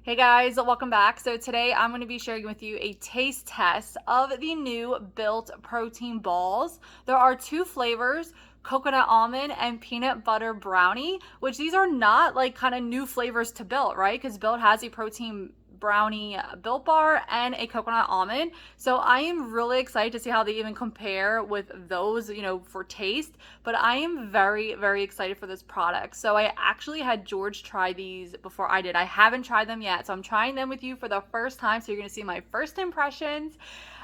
Hey guys, welcome back. So today I'm going to be sharing with you a taste test of the new Built protein balls. There are two flavors, coconut almond and peanut butter brownie, which these are not like kind of new flavors to Built, right? Because Built has a protein brownie Built bar and a coconut almond. So I am really excited to see how they even compare with those, for taste. But I am very, very excited for this product. So I actually had George try these before I did. I haven't tried them yet. So I'm trying them with you for the first time. So you're going to see my first impressions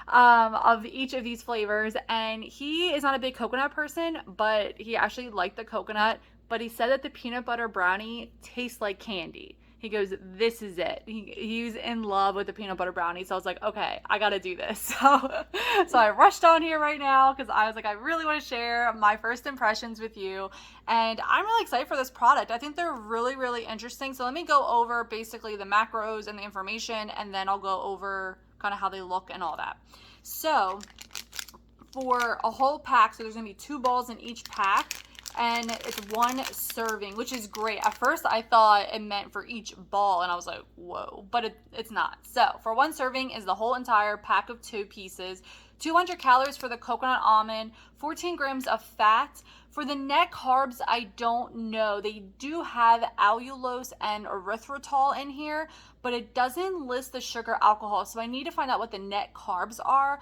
of each of these flavors. And he is not a big coconut person, but he actually liked the coconut. But he said that the peanut butter brownie tastes like candy. He goes, this is it. He was in love with the peanut butter brownie. So I was like, okay, I got to do this. So I rushed on here right now because I was like, I really want to share my first impressions with you. And I'm really excited for this product. I think they're really, really interesting. So let me go over basically the macros and the information, and then I'll go over kind of how they look and all that. So for a whole pack, so there's going to be 2 balls in each pack. And it's 1 serving, which is great. At first, I thought it meant for each ball, and I was like, whoa, but it's not. So for 1 serving is the whole entire pack of 2 pieces, 200 calories for the coconut almond, 14 grams of fat. For the net carbs, I don't know. They do have allulose and erythritol in here, but it doesn't list the sugar alcohol, so I need to find out what the net carbs are.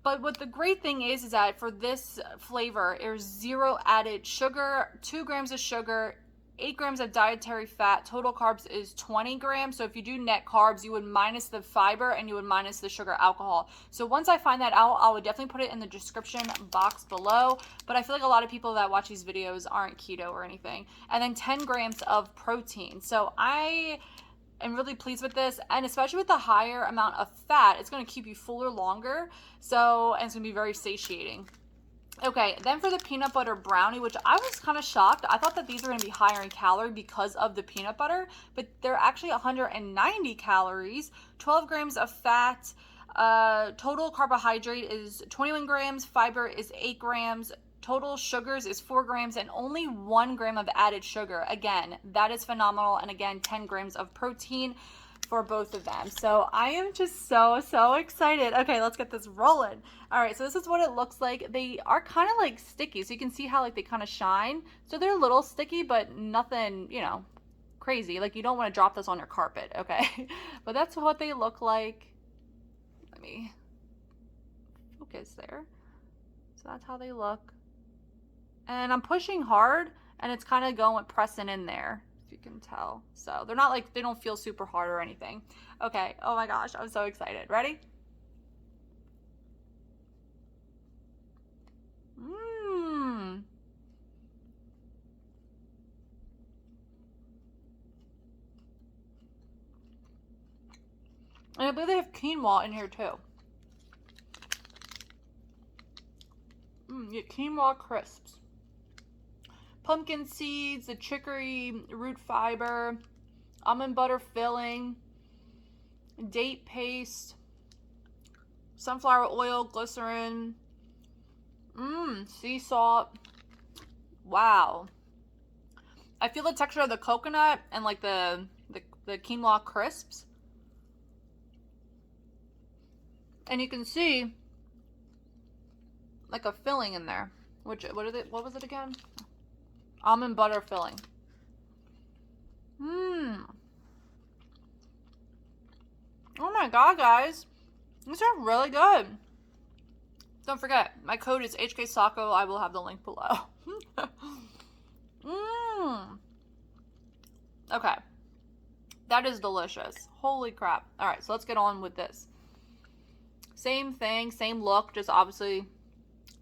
But what the great thing is that for this flavor, there's 0 added sugar, 2 grams of sugar, 8 grams of dietary fat. Total carbs is 20 grams. So if you do net carbs, you would minus the fiber and you would minus the sugar alcohol. So once I find that out, I would definitely put it in the description box below. But I feel like a lot of people that watch these videos aren't keto or anything. And then 10 grams of protein. So I'm really pleased with this, and especially with the higher amount of fat, it's going to keep you fuller longer, and it's going to be very satiating. Okay, then for the peanut butter brownie, which I was kind of shocked. I thought that these were going to be higher in calorie because of the peanut butter, but they're actually 190 calories, 12 grams of fat, total carbohydrate is 21 grams, fiber is 8 grams, total sugars is 4 grams, and only 1 gram of added sugar. Again, that is phenomenal. And again, 10 grams of protein for both of them. So I am just so excited. Okay, let's get this rolling. All right, so this is what it looks like. They are kind of like sticky, so you can see how like they kind of shine. So they're a little sticky, but nothing, crazy. Like you don't want to drop this on your carpet, okay? But that's what they look like. Let me focus there. So that's how they look. And I'm pushing hard, and it's kind of pressing in there, if you can tell. So they're not like, they don't feel super hard or anything. Okay, oh my gosh, I'm so excited. Ready? Mmm. And I believe they have quinoa in here too. Get quinoa crisps. Pumpkin seeds, the chicory root fiber, almond butter filling, date paste, sunflower oil, glycerin, sea salt. Wow. I feel the texture of the coconut and like the quinoa crisps. And you can see like a filling in there. What was it again? Almond butter filling. Oh my god, guys. These are really good. Don't forget, my code is HKSOCKO. I will have the link below. Okay. That is delicious. Holy crap. Alright, so let's get on with this. Same thing, same look, just obviously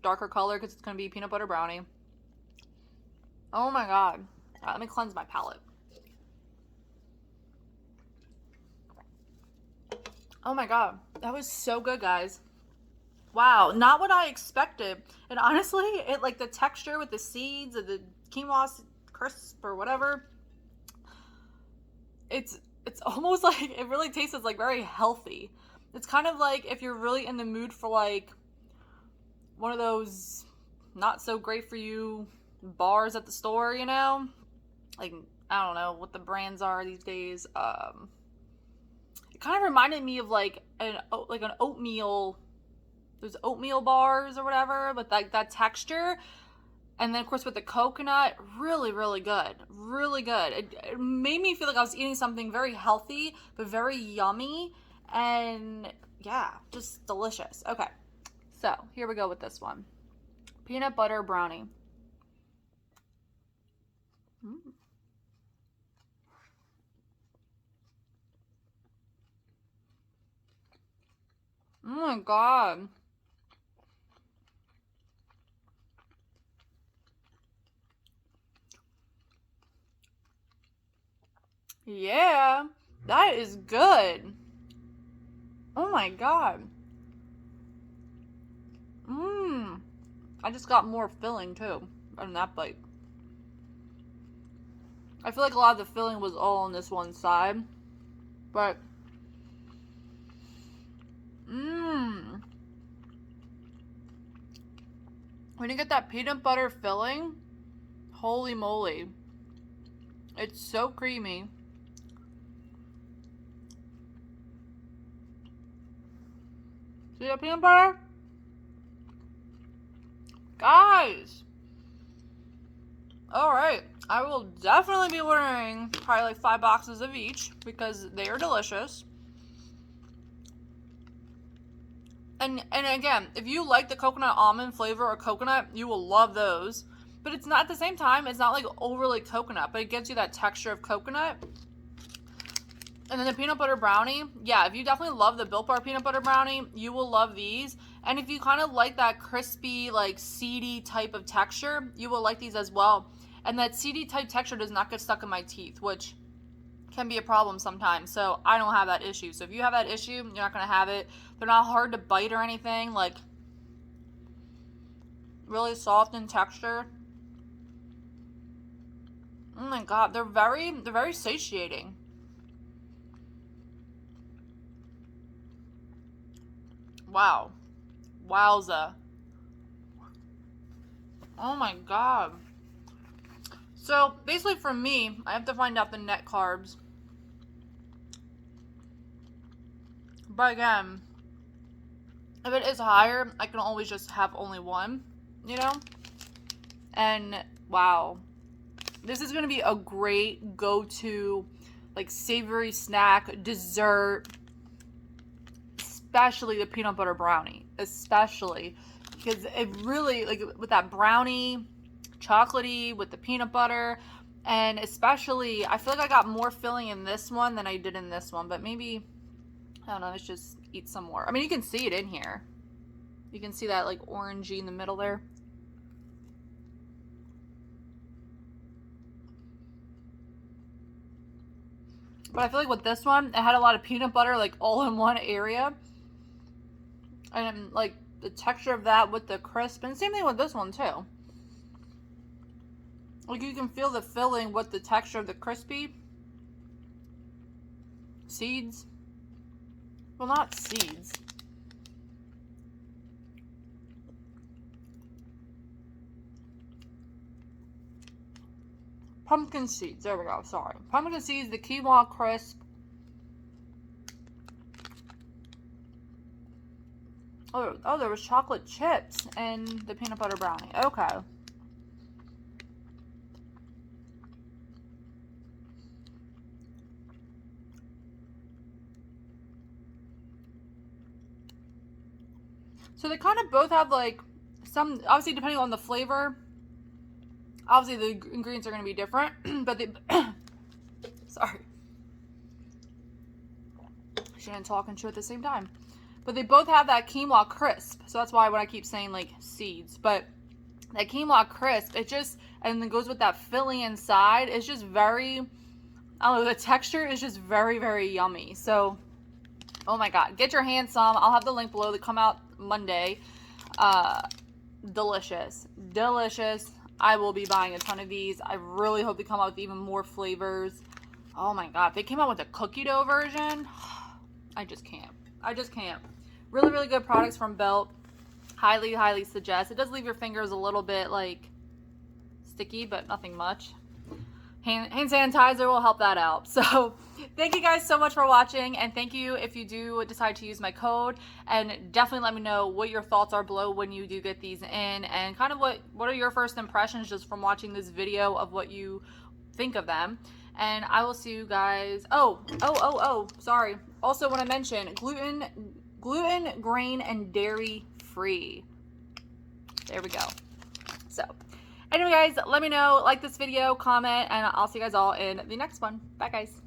darker color because it's going to be peanut butter brownie. Oh my god. All right, let me cleanse my palate. Oh my god. That was so good, guys. Wow, not what I expected. And honestly, it like the texture with the seeds of the quinoa crisp or whatever, it's almost like it really tastes like very healthy. It's kind of like if you're really in the mood for like one of those not so great for you bars at the store, like I don't know what the brands are these days. It kind of reminded me of like an oatmeal, those oatmeal bars or whatever, with that texture. And then, of course, with the coconut, really, really good. Really good. It made me feel like I was eating something very healthy, but very yummy. And yeah, just delicious. Okay, so here we go with this one. Peanut butter brownie. Mm. Oh my God. Yeah, that is good. Oh my God. Mmm. I just got more filling too on that bite. I feel like a lot of the filling was all on this one side, but mmm. When you get that peanut butter filling, holy moly. It's so creamy. See that peanut butter? Guys! Alright, I will definitely be ordering probably like 5 boxes of each because they are delicious. And again, if you like the coconut almond flavor or coconut, you will love those. But it's not, at the same time, it's not like overly coconut, but it gives you that texture of coconut. And then the peanut butter brownie, yeah, if you definitely love the Built Bar peanut butter brownie, you will love these. And if you kind of like that crispy, like seedy type of texture, you will like these as well. And that seedy type texture does not get stuck in my teeth, which can be a problem sometimes. So I don't have that issue. So if you have that issue, you're not going to have it. They're not hard to bite or anything. Like, really soft in texture. Oh my God, they're very satiating. Wow. Wowza. Oh my God. So basically for me, I have to find out the net carbs. But again, if it is higher, I can always just have only one, you know? And wow. This is going to be a great go-to, like, savory snack, dessert, especially the peanut butter brownie, especially because it really, like, with that brownie, chocolatey with the peanut butter, and especially I feel like I got more filling in this one than I did in this one, but maybe, I don't know, let's just eat some more. I mean, you can see it in here. You can see that like orangey in the middle there. But I feel like with this one, it had a lot of peanut butter like all in one area. And like the texture of that with the crisp, and same thing with this one too. Like you can feel the filling with the texture of the crispy seeds. Well, not seeds. Pumpkin seeds. There we go. Sorry. Pumpkin seeds, the quinoa crisp. Oh, there was chocolate chips and the peanut butter brownie. Okay. So they kind of both have like some, obviously depending on the flavor, obviously the ingredients are going to be different, but they, sorry. Shouldn't talk and chew at the same time. But they both have that quinoa crisp. So that's why when I keep saying like seeds, but that quinoa crisp, it just, and then goes with that filling inside. It's just very, I don't know, the texture is just very, very yummy. So, oh my God, get your hands some. I'll have the link below. They come out Monday. Delicious, delicious. I will be buying a ton of these. I really hope they come out with even more flavors. Oh my God, if they came out with a cookie dough version, I just can't. I just can't. Really, really good products from Built. Highly, highly suggest. It does leave your fingers a little bit like sticky, but nothing much. hand sanitizer will help that out. So thank you guys so much for watching, and thank you if you do decide to use my code, and definitely let me know what your thoughts are below when you do get these in, and kind of what are your first impressions just from watching this video of what you think of them. And I will see you guys. Sorry. Also, when I mentioned gluten, grain, and dairy free. There we go. So anyway, guys, let me know, like this video, comment, and I'll see you guys all in the next one. Bye, guys.